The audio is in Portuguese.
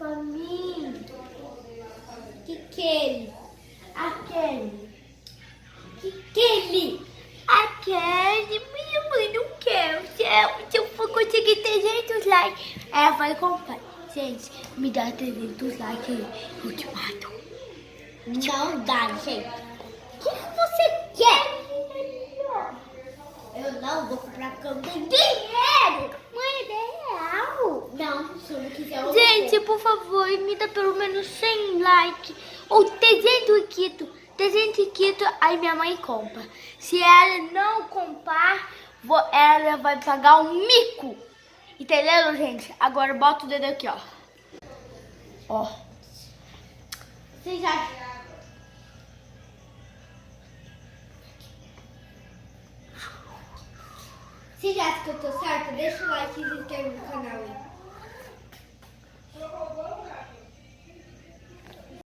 pra mim. Que aquele. Aquele, minha mãe não quer. Se eu for conseguir 300 likes, ela vai comprar. Gente, me dá 300 likes aí, eu te mato. Não dá, gente. O que você quer? Eu não vou comprar porque eu não tenho dinheiro. Mãe, é real. Não, se eu não quiser eu gente, por favor, me dá pelo menos 100 likes. Ou 300 quitos. 300 quitos, aí minha mãe compra. Se ela não comprar, ela vai pagar um mico. Entendeu, gente? Agora bota o dedo aqui, ó. Ó. Vocês acham? Vocês acham que eu tô certa? Deixa o like e se inscreve no canal.